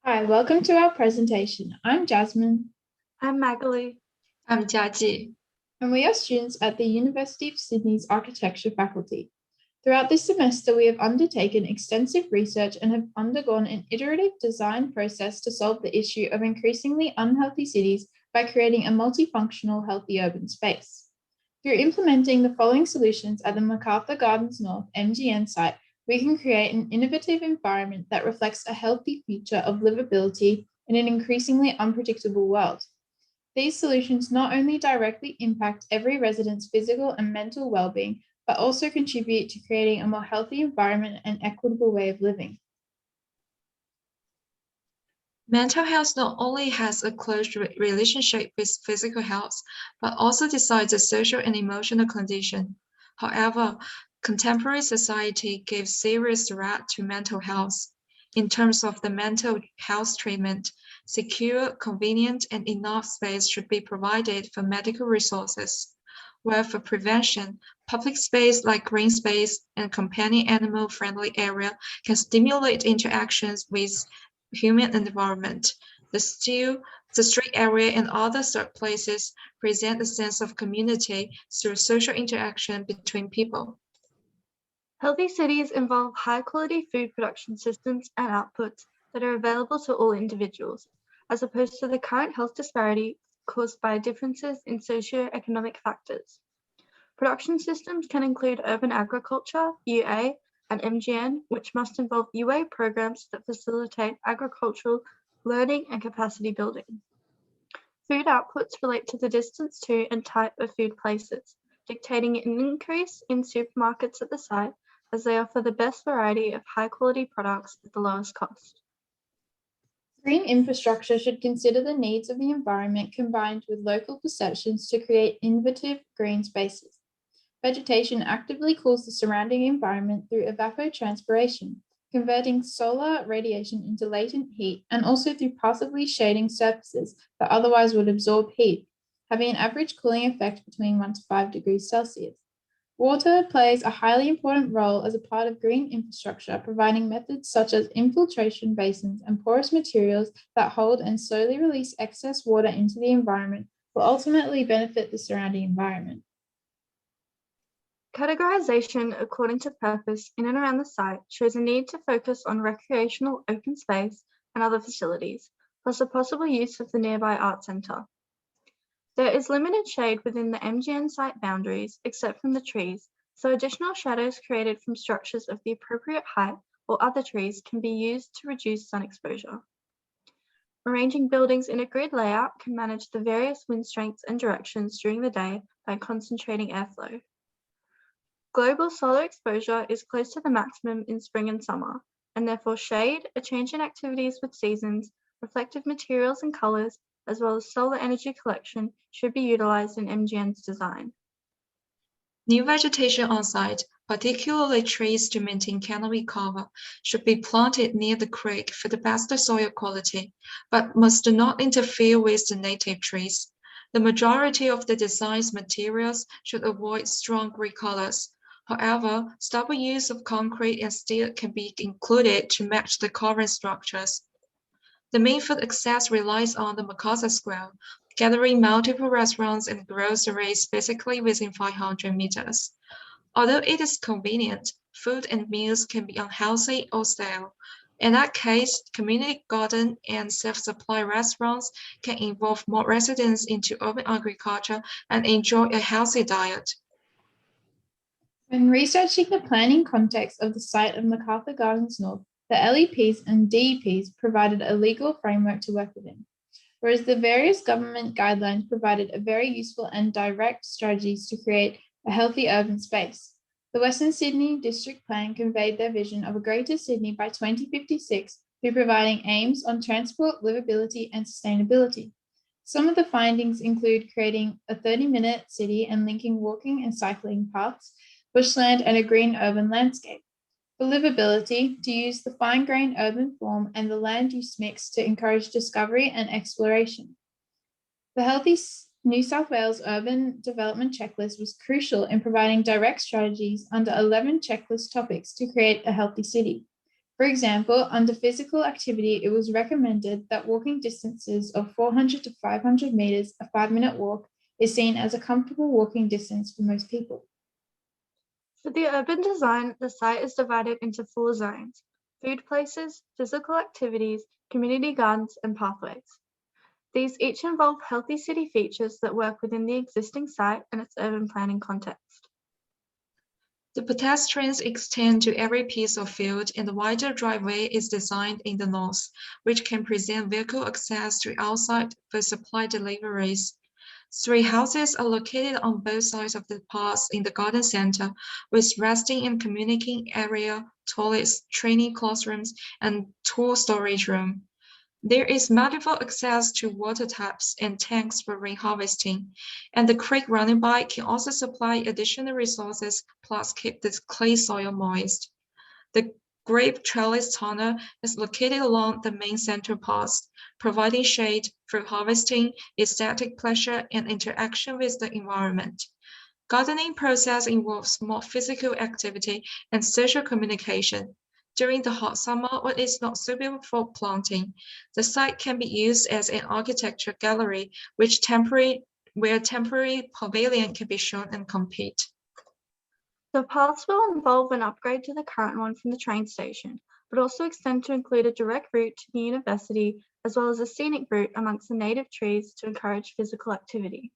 Hi, welcome to our presentation. I'm Jasmine, I'm Magali. I'm Jiaji. and we are students at the University of Sydney's Architecture faculty. Throughout this semester, we have undertaken extensive research and have undergone an iterative design process to solve the issue of increasingly unhealthy cities by creating a multifunctional, healthy urban space. Through implementing the following solutions at the MacArthur Gardens North MGN site, we can create an innovative environment that reflects a healthy future of livability in an increasingly unpredictable world. These solutions not only directly impact every resident's physical and mental well-being, but also contribute to creating a more healthy environment and equitable way of living. Mental health not only has a close relationship with physical health, but also decides the social and emotional condition. However, contemporary society gives serious threat to mental health. In terms of the mental health treatment, secure, convenient, and enough space should be provided for medical resources. Where for prevention, public space like green space and companion animal-friendly area can stimulate interactions with human environment. The street area and other places present a sense of community through social interaction between people. Healthy cities involve high-quality food production systems and outputs that are available to all individuals, as opposed to the current health disparity caused by differences in socio-economic factors. Production systems can include urban agriculture, UA, and MGN, which must involve UA programs that facilitate agricultural learning and capacity building. Food outputs relate to the distance to and type of food places, dictating an increase in supermarkets at the site as they offer the best variety of high-quality products at the lowest cost. Green infrastructure should consider the needs of the environment combined with local perceptions to create innovative green spaces. Vegetation actively cools the surrounding environment through evapotranspiration, converting solar radiation into latent heat, and also through passively shading surfaces that otherwise would absorb heat, having an average cooling effect between 1 to 5 degrees Celsius. Water plays a highly important role as a part of green infrastructure, providing methods such as infiltration basins and porous materials that hold and slowly release excess water into the environment will ultimately benefit the surrounding environment. Categorization according to purpose in and around the site shows a need to focus on recreational open space and other facilities, plus a possible use of the nearby art centre. There is limited shade within the MGN site boundaries, except from the trees, so additional shadows created from structures of the appropriate height or other trees can be used to reduce sun exposure. Arranging buildings in a grid layout can manage the various wind strengths and directions during the day by concentrating airflow. Global solar exposure is close to the maximum in spring and summer, and therefore shade, a change in activities with seasons, reflective materials and colors, as well as solar energy collection should be utilized in MGN's design. New vegetation on site, particularly trees to maintain canopy cover, should be planted near the creek for the best soil quality, but must not interfere with the native trees. The majority of the design's materials should avoid strong gray colors. However, stubble use of concrete and steel can be included to match the current structures. The main food access relies on the MacArthur Square, gathering multiple restaurants and groceries basically within 500 meters. Although it is convenient, food and meals can be unhealthy or stale. In that case, community garden and self-supply restaurants can involve more residents into urban agriculture and enjoy a healthy diet. When researching the planning context of the site of MacArthur Gardens North, the LEPs and DEPs provided a legal framework to work within, whereas the various government guidelines provided a very useful and direct strategies to create a healthy urban space. The Western Sydney District Plan conveyed their vision of a Greater Sydney by 2056 through providing aims on transport, livability, and sustainability. Some of the findings include creating a 30-minute city and linking walking and cycling paths, bushland, and a green urban landscape. For livability, to use the fine-grained urban form and the land use mix to encourage discovery and exploration. The Healthy New South Wales Urban Development Checklist was crucial in providing direct strategies under 11 checklist topics to create a healthy city. For example, under physical activity, it was recommended that walking distances of 400 to 500 meters, a 5-minute walk, is seen as a comfortable walking distance for most people. For the urban design, the site is divided into 4 zones: food places, physical activities, community gardens, and pathways. These each involve healthy city features that work within the existing site and its urban planning context. The pedestrians extend to every piece of field, and the wider driveway is designed in the north, which can present vehicle access to outside for supply deliveries. 3 houses are located on both sides of the path in the garden center, with resting and communicating area, toilets, training classrooms, and tool storage room. There is multiple access to water taps and tanks for rain harvesting, and the creek running by can also supply additional resources plus keep the clay soil moist. The grape trellis tunnel is located along the main center path, providing shade for harvesting, aesthetic pleasure, and interaction with the environment. Gardening process involves more physical activity and social communication. During the hot summer, when it's not suitable for planting, the site can be used as an architecture gallery, where temporary pavilion can be shown and compete. The paths will involve an upgrade to the current one from the train station, but also extend to include a direct route to the university, as well as a scenic route amongst the native trees to encourage physical activity.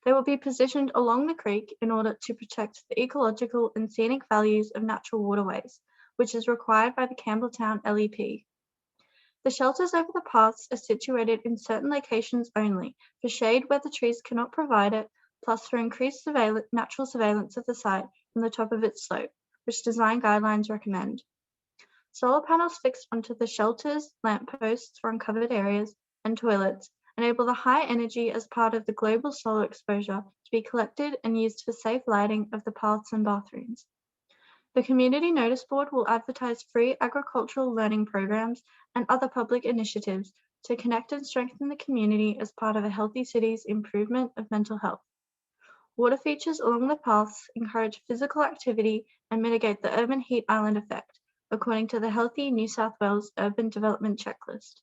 They will be positioned along the creek in order to protect the ecological and scenic values of natural waterways, which is required by the Campbelltown LEP. The shelters over the paths are situated in certain locations only, for shade where the trees cannot provide it, plus for increased natural surveillance of the site from the top of its slope, which design guidelines recommend. Solar panels fixed onto the shelters, lampposts for uncovered areas, and toilets enable the high energy as part of the global solar exposure to be collected and used for safe lighting of the paths and bathrooms. The community notice board will advertise free agricultural learning programs and other public initiatives to connect and strengthen the community as part of a healthy city's improvement of mental health. Water features along the paths encourage physical activity and mitigate the urban heat island effect, according to the Healthy New South Wales Urban Development Checklist.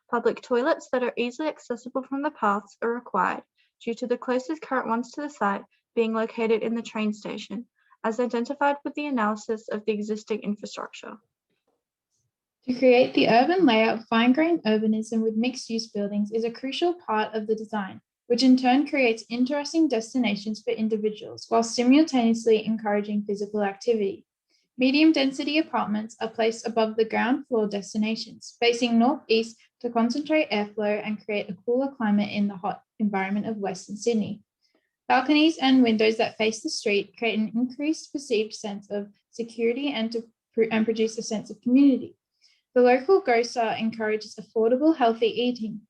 Public toilets that are easily accessible from the paths are required due to the closest current ones to the site being located in the train station, as identified with the analysis of the existing infrastructure. To create the urban layout of fine-grained urbanism with mixed-use buildings is a crucial part of the design, which in turn creates interesting destinations for individuals while simultaneously encouraging physical activity. Medium-density apartments are placed above the ground floor destinations, facing northeast to concentrate airflow and create a cooler climate in the hot environment of Western Sydney. Balconies and windows that face the street create an increased perceived sense of security and produce a sense of community. The local grocer encourages affordable, healthy eating,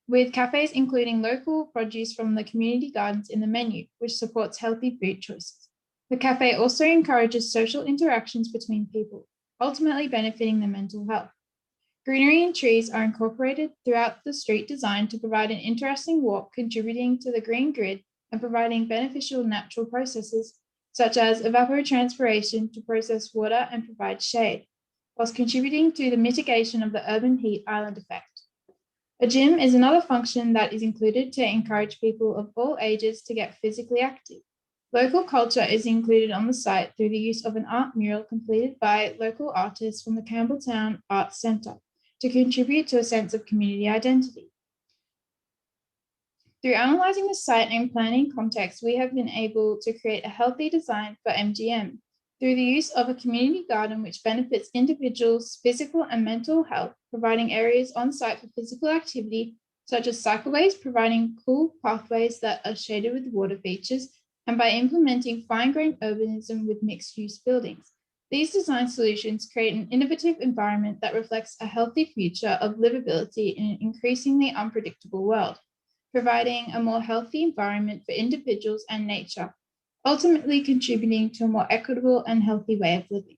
with cafes including local produce from the community gardens in the menu, which supports healthy food choices. The cafe also encourages social interactions between people, ultimately benefiting their mental health. Greenery and trees are incorporated throughout the street design to provide an interesting walk, contributing to the green grid and providing beneficial natural processes such as evapotranspiration to process water and provide shade, whilst contributing to the mitigation of the urban heat island effect. A gym is another function that is included to encourage people of all ages to get physically active. Local culture is included on the site through the use of an art mural completed by local artists from the Campbelltown Arts Centre to contribute to a sense of community identity. Through analysing the site and planning context, we have been able to create a healthy design for MGM through the use of a community garden which benefits individuals' physical and mental health, providing areas on site for physical activity, such as cycleways, providing cool pathways that are shaded with water features, and by implementing fine-grained urbanism with mixed-use buildings. These design solutions create an innovative environment that reflects a healthy future of livability in an increasingly unpredictable world, providing a more healthy environment for individuals and nature, ultimately contributing to a more equitable and healthy way of living.